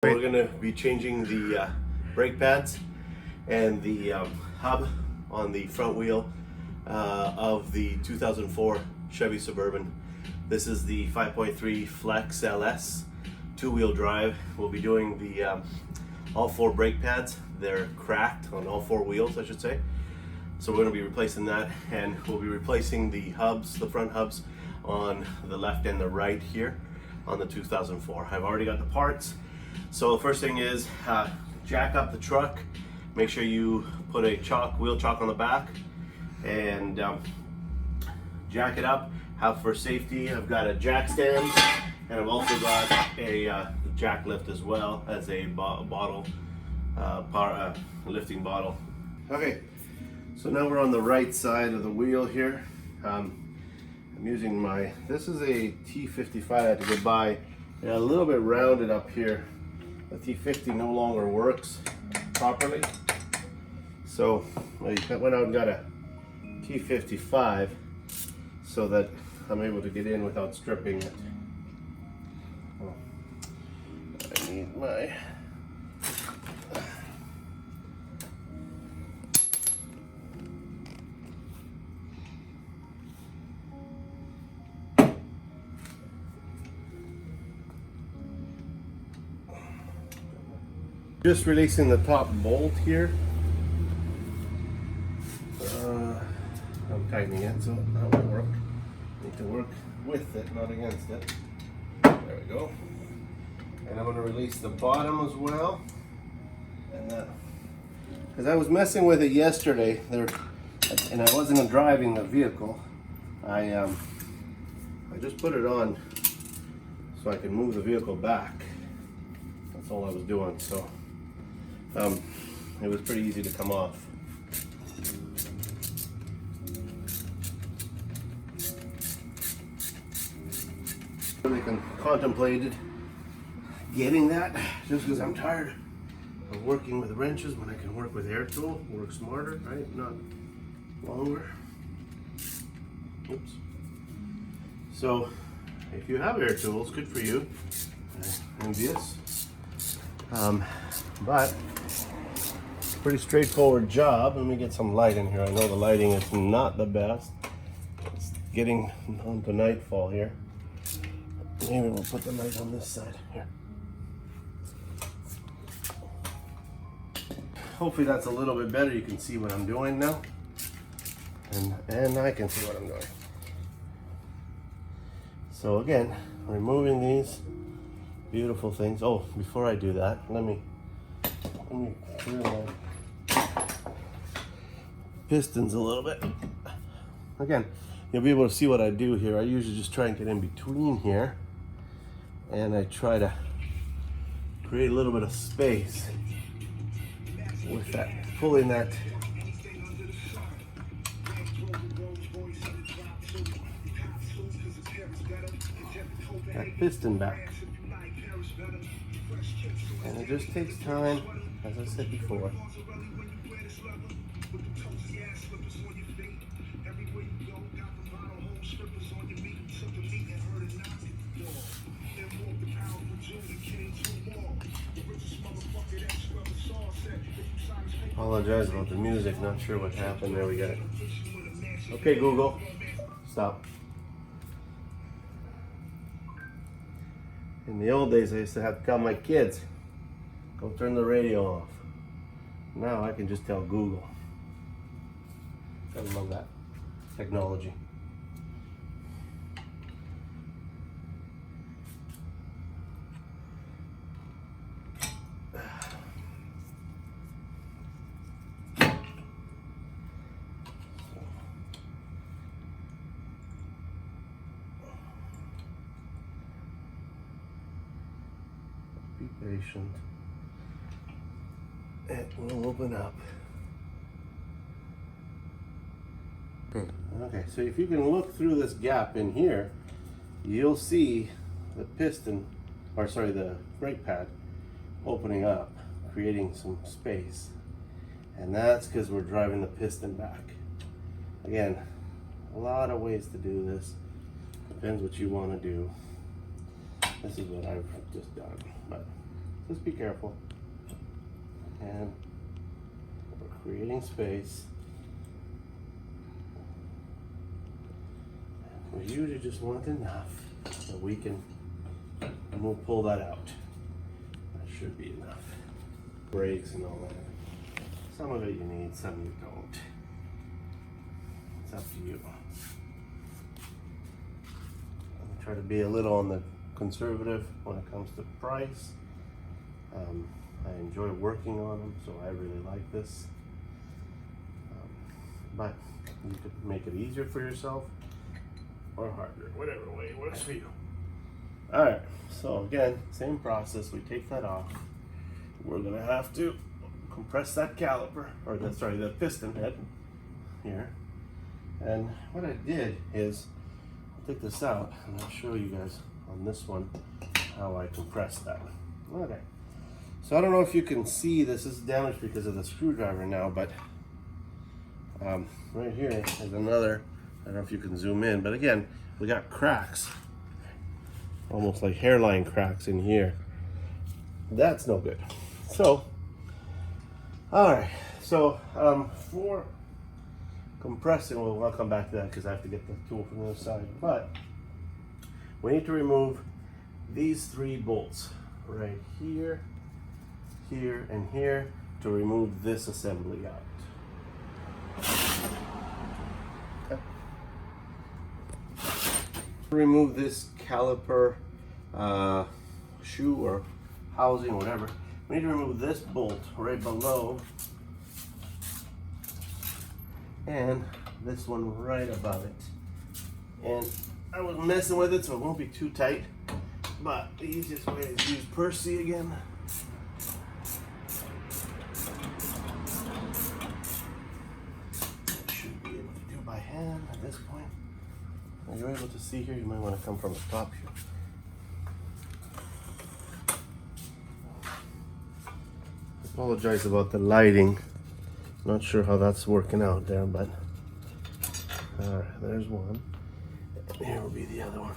We're going to be changing the brake pads and the hub on the front wheel of the 2004 Chevy Suburban. This is the 5.3 Flex LS two-wheel drive. We'll be doing the all four brake pads. They're cracked on all four wheels, I should say. So we're going to be replacing that, and we'll be replacing the hubs, the front hubs on the left and the right here on the 2004. I've already got the parts. So the first thing is jack up the truck. Make sure you put a wheel chock on the back and jack it up. For safety, I've got a jack stand, and I've also got a jack lift as well as a lifting bottle. Okay, so now we're on the right side of the wheel here. I'm using this is a T55 I had to go buy. A little bit rounded up here. The T50 no longer works properly. So I went out and got a T55 so that I'm able to get in without stripping it. Oh, I need my... Just releasing the top bolt here. I'm tightening it, so that won't work. Need to work with it, not against it. There we go. And I'm going to release the bottom as well. And that, because I was messing with it yesterday, and I wasn't driving the vehicle. I just put it on so I can move the vehicle back. That's all I was doing. So it was pretty easy to come off. I contemplated getting that just because I'm tired of working with wrenches when I can work with air tool, work smarter, right? Not longer. Oops. So if you have air tools, good for you. Envious. But pretty straightforward job. Let me get some light in here. I know the lighting is not the best. It's getting onto nightfall here. Maybe we'll put the light on this side here. Hopefully that's a little bit better. You can see what I'm doing now. And I can see what I'm doing. So again, removing these beautiful things. Oh, before I do that, let me clear my pistons a little bit. Again, you'll be able to see what I do here. I usually just try and get in between here, and I try to create a little bit of space with that, pulling that piston back. And it just takes time, as I said before. Apologize about the music, not sure what happened. There we got it. Okay, Google, stop. In the old days, I used to have to tell my kids, go turn the radio off. Now I can just tell Google. I love that technology. Be patient. It will open up. Okay, so if you can look through this gap in here, you'll see the piston, or sorry, the brake pad opening up, creating some space. And that's because we're driving the piston back. Again, a lot of ways to do this. Depends what you want to do. This is what I've just done, but Just be careful. And we're creating space. We usually just want enough that we can, and we'll pull that out. That should be enough. Brakes and all that. Some of it you need, some you don't. It's up to you. I try to be a little on the conservative when it comes to price. I enjoy working on them, so I really like this. But you could make it easier for yourself or harder, whatever way works for you. All right, so again, same process. We take that off. We're gonna have to compress that caliper, or the piston head here. And what I did is, I'll take this out and I'll show you guys on this one how I compress that. Okay. So I don't know if you can see this is damaged because of the screwdriver now, but right here is another. I don't know if you can zoom in, but again, we got cracks, almost like hairline cracks in here. That's no good. So, all right. So for compressing, well, I'll come back to that because I have to get the tool from the other side. But we need to remove these 3 bolts right here, here, and here to remove this assembly out. Okay. Remove this caliper shoe or housing, whatever. We need to remove this bolt right below and this one right above it. And I was messing with it so it won't be too tight, but the easiest way is use Percy again. Should be able to do by hand at this point. Are you able to see here? You might want to come from the top here. Apologize about the lighting. Not sure how that's working out there, but all right, there's one. Here will be the other one.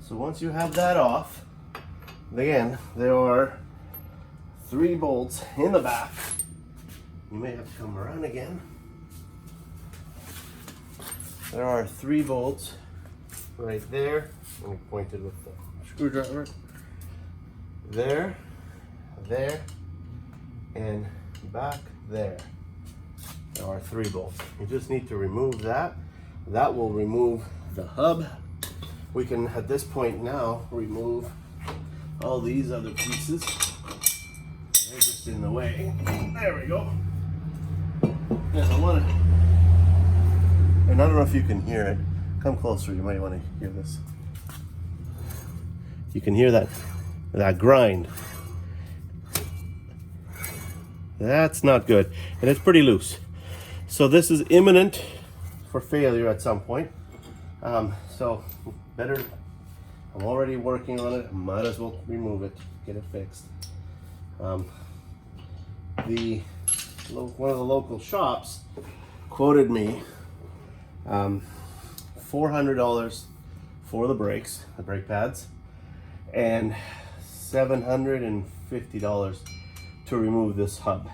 So once you have that off, again, there are 3 bolts in the back. You may have to come around again. There are 3 bolts right there. Let me point it with the screwdriver. There, there, and back there. There are 3 bolts. You just need to remove that. That will remove the hub. We can, at this point now, remove all these other pieces. They're just in the way. There we go. And I don't know if you can hear it. Come closer, you might want to hear this. You can hear that grind. That's not good. And it's pretty loose. So this is imminent for failure at some point. So better, I'm already working on it. I might as well remove it, get it fixed. One of the local shops quoted me $400 for the brakes, the brake pads, and $750 to remove this hub.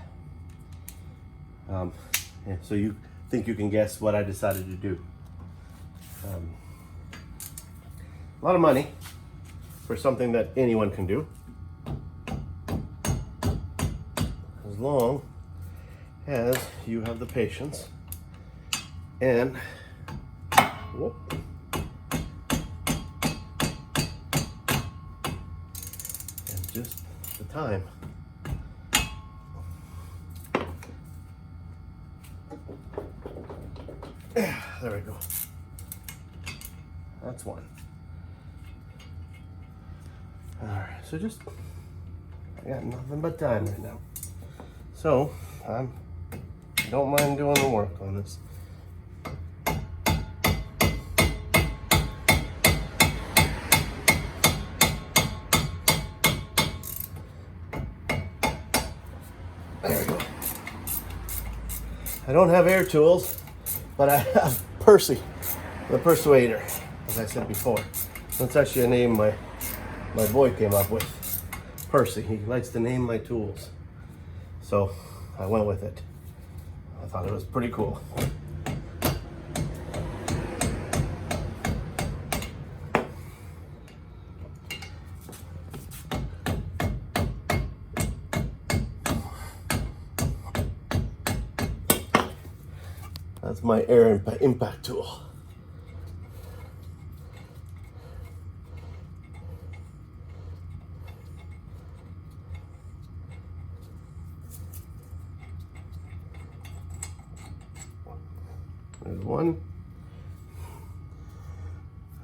Yeah, so you think you can guess what I decided to do. A lot of money for something that anyone can do, as long as you have the patience and whoop, and just the time. There we go. That's one. All right, so just, I got nothing but time right now. So I'm Don't mind doing the work on this. There we go. I don't have air tools, but I have Percy, the Persuader, as I said before. That's actually a name my boy came up with. Percy. He likes to name my tools. So I went with it. I thought it was pretty cool. That's my air impact tool. There's one.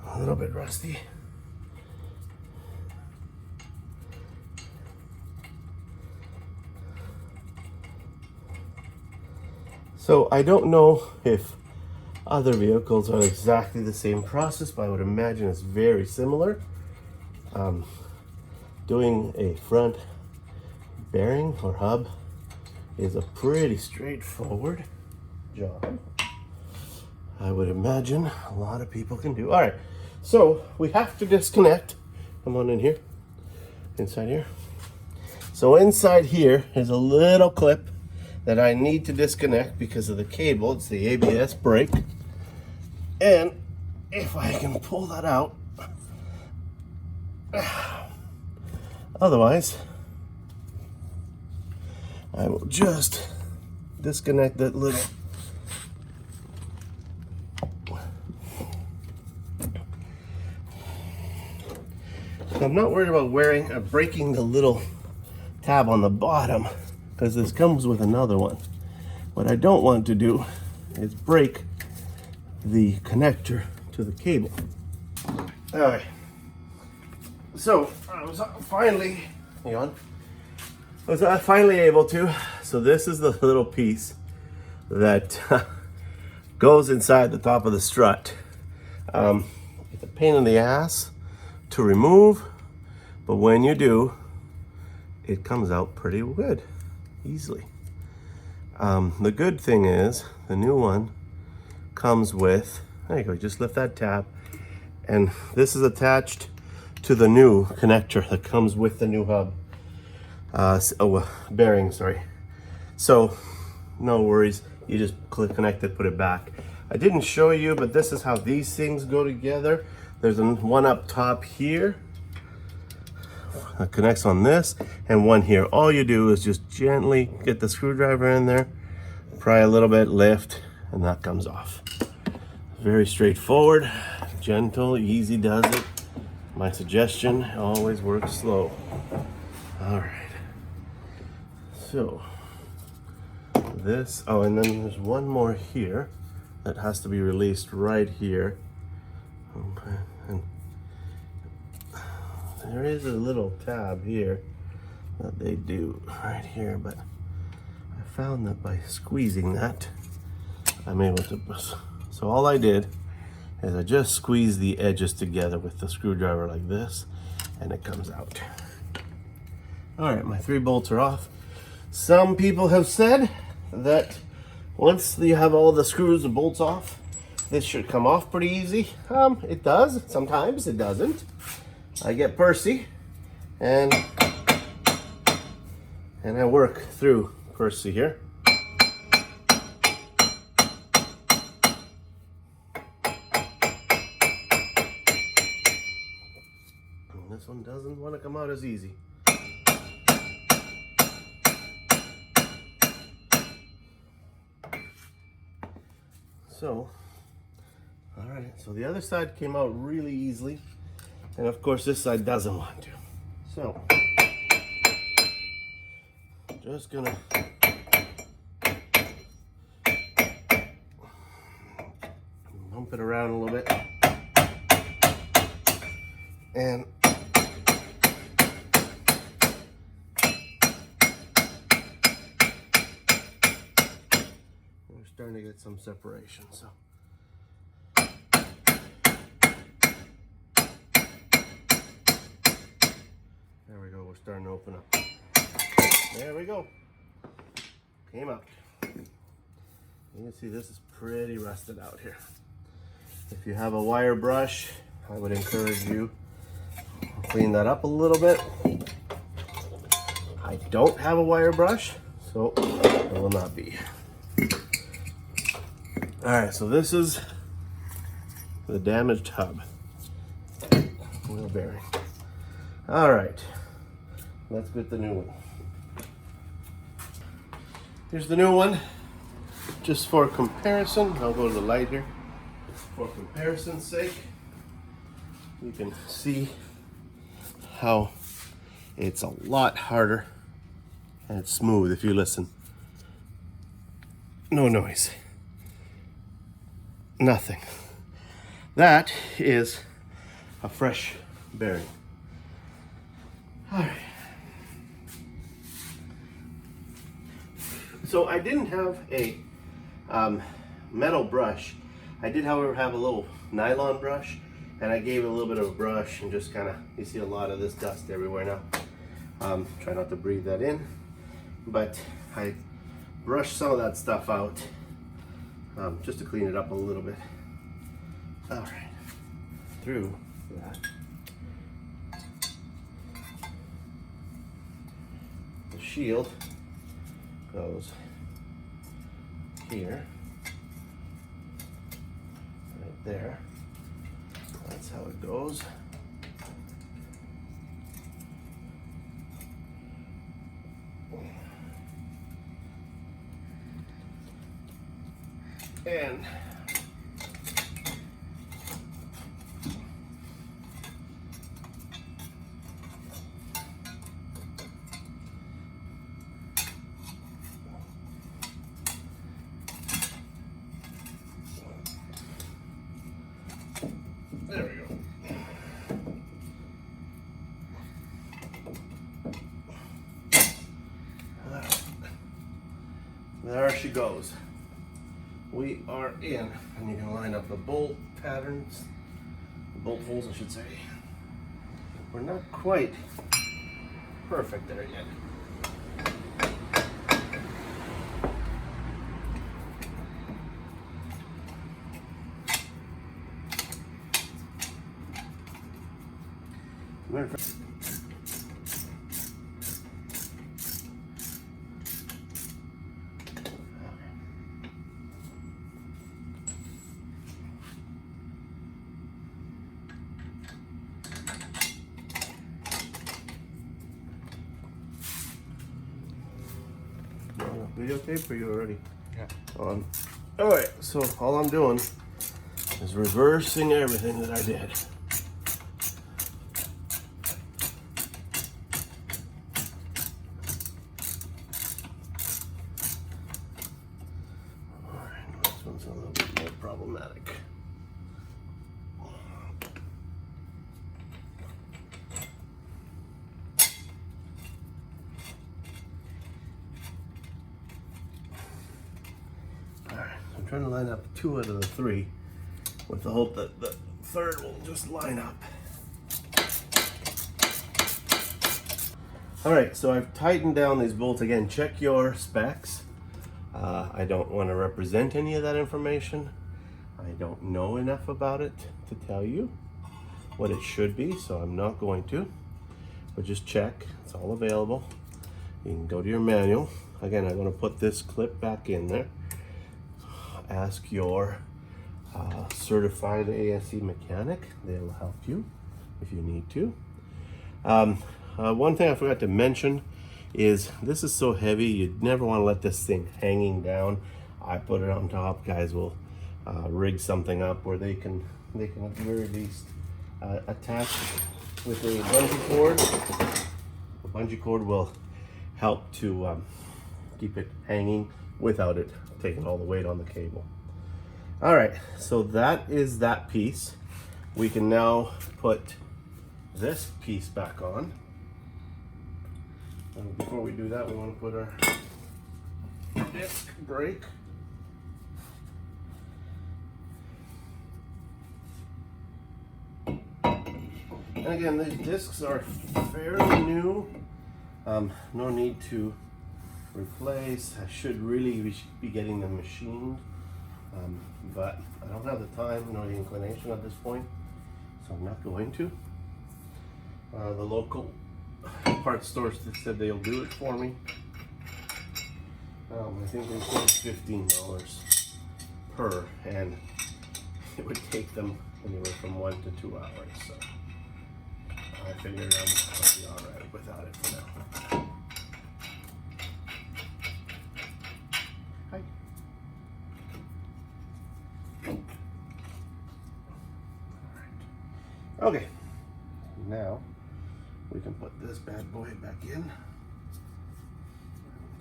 A little bit rusty. So I don't know if other vehicles are exactly the same process, but I would imagine it's very similar. Doing a front bearing or hub is a pretty straightforward job. I would imagine a lot of people can do. All right, so we have to disconnect. Come on in here, inside here. So inside here is a little clip that I need to disconnect because of the cable. It's the ABS brake. And if I can pull that out, otherwise, I will just disconnect that little. I'm not worried about breaking the little tab on the bottom because this comes with another one. What I don't want to do is break the connector to the cable. All right. So I was finally, I was finally able to. So this is the little piece that goes inside the top of the strut. It's a pain in the ass to remove, but when you do, it comes out pretty good, easily. The good thing is, the new one comes with, there you go, just lift that tab, and this is attached to the new connector that comes with the new hub. Bearing, sorry. So, no worries, you just connect it, put it back. I didn't show you, but this is how these things go together. There's one up top here that connects on this, and one here. All you do is just gently get the screwdriver in there, pry a little bit, lift, and that comes off. Very straightforward, gentle, easy does it. My suggestion, always work slow. All right. So this, oh, and then there's one more here that has to be released right here. Okay, and there is a little tab here that they do right here, but I found that by squeezing that, I'm able to, so all I did is I just squeeze the edges together with the screwdriver like this, and it comes out. All right, my 3 bolts are off. Some people have said that once you have all the screws and bolts off, this should come off pretty easy. It does, sometimes it doesn't. I get Percy, and I work through Percy here. And this one doesn't want to come out as easy. So, all right, so the other side came out really easily, and of course this side doesn't want to. So, just gonna bump it around a little bit, and starting to get some separation. So there we go, we're starting to open up. There we go. Came out. You can see this is pretty rusted out here. If you have a wire brush, I would encourage you to clean that up a little bit. I don't have a wire brush, so it will not be. All right, so this is the damaged hub. Wheel bearing. All right, let's get the new one. Here's the new one. Just for comparison, I'll go to the light here. For comparison's sake, you can see how it's a lot harder and it's smooth if you listen. No noise. Nothing. That is a fresh bearing. All right. So I didn't have a metal brush. I did, however, have a little nylon brush, and I gave it a little bit of a brush and just kind of, you see a lot of this dust everywhere now. Try not to breathe that in, but I brushed some of that stuff out just to clean it up a little bit. All right, through that. The shield goes here, right there. That's how it goes. And there we go. There she goes. We are in, and you can line up the bolt patterns, the bolt holes, I should say. We're not quite perfect there yet. Videotape, or you already? Yeah. On. All right, so all I'm doing is reversing everything that I did. All right, this one's a little bit more problematic. I'm trying to line up 2 out of the 3 with the hope that the third will just line up. All right, so I've tightened down these bolts again. Check your specs. I don't want to represent any of that information. I don't know enough about it to tell you what it should be, so I'm not going to. But just check, it's all available. You can go to your manual. Again, I'm going to put this clip back in there. Ask your certified ASE mechanic. They'll help you if you need to. One thing I forgot to mention is this is so heavy, you'd never want to let this thing hanging down. I put it on top. Guys will rig something up where they can at the very least attach with a bungee cord. A bungee cord will help to keep it hanging without it taking all the weight on the cable. All right, so that is that piece. We can now put this piece back on. And before we do that, we want to put our disc brake And again, the discs are fairly new. No need to replace. I should really be getting them machined, but I don't have the time nor the inclination at this point, so I'm not going to. The local parts stores said they'll do it for me. I think they said $15 per, and it would take them anywhere from 1 to 2 hours. So I figured I'll be all right without it for now. Hi. All right. Okay. Now we can put this bad boy back in.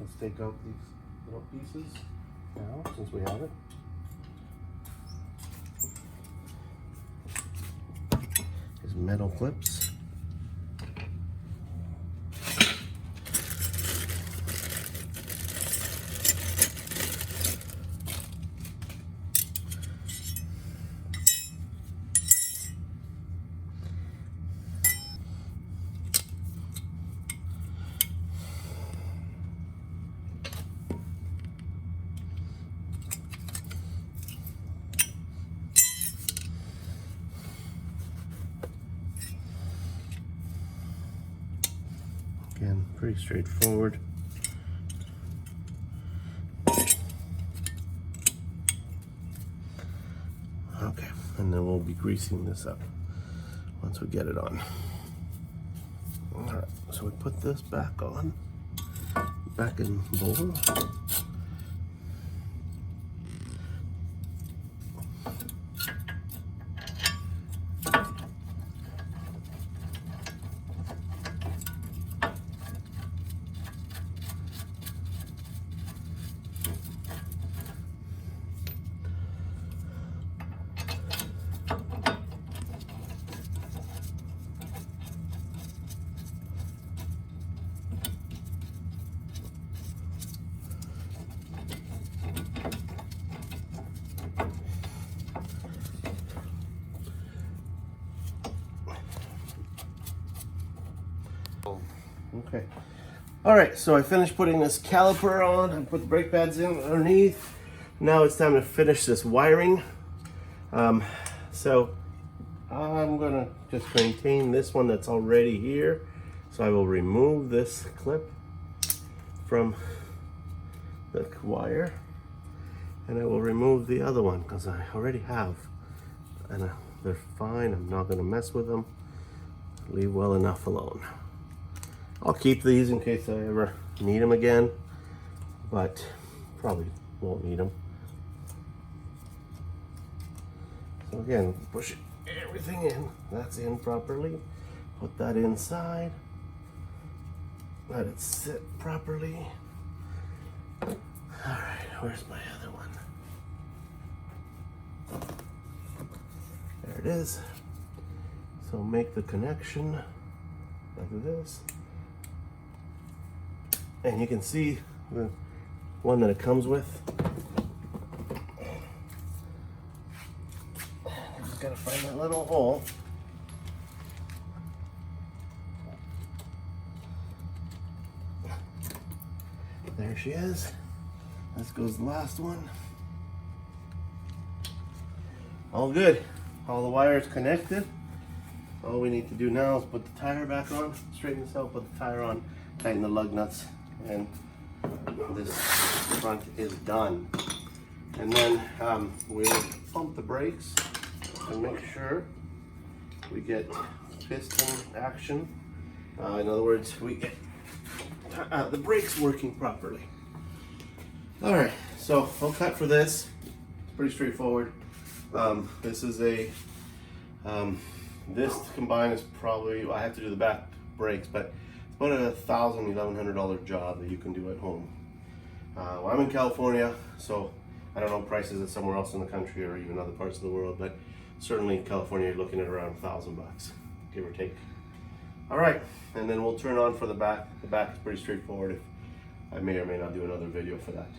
Let's take out these little pieces now, since we have it. These metal clips. Again, pretty straightforward. Okay, and then we'll be greasing this up once we get it on. All right, so we put this back on, back in bowl. Okay. All right, so I finished putting this caliper on. I put the brake pads in underneath. Now it's time to finish this wiring. So I'm gonna just maintain this one that's already here. So I will remove this clip from the wire, and I will remove the other one because I already have, and they're fine. I'm not gonna mess with them. Leave well enough alone. I'll keep these in case I ever need them again, but probably won't need them. So again, push everything in. That's in properly. Put that inside. Let it sit properly. All right, where's my other one? There it is. So make the connection like this. And you can see the one that it comes with. Just gotta find that little hole. There she is. This goes the last one. All good. All the wires connected. All we need to do now is put the tire back on, straighten this out, put the tire on, tighten the lug nuts, and this front is done. And then we'll pump the brakes and make sure we get piston action. In other words, we get the brakes working properly. All right, so I'll cut for this. It's pretty straightforward. This is a this combined is probably, I have to do the back brakes, but it's about a $1,100 job that you can do at home. Well, I'm in California, so I don't know prices at somewhere else in the country or even other parts of the world, but certainly in California you're looking at around $1,000, give or take. All right, and then we'll turn on for the back. The back is pretty straightforward. I may or may not do another video for that.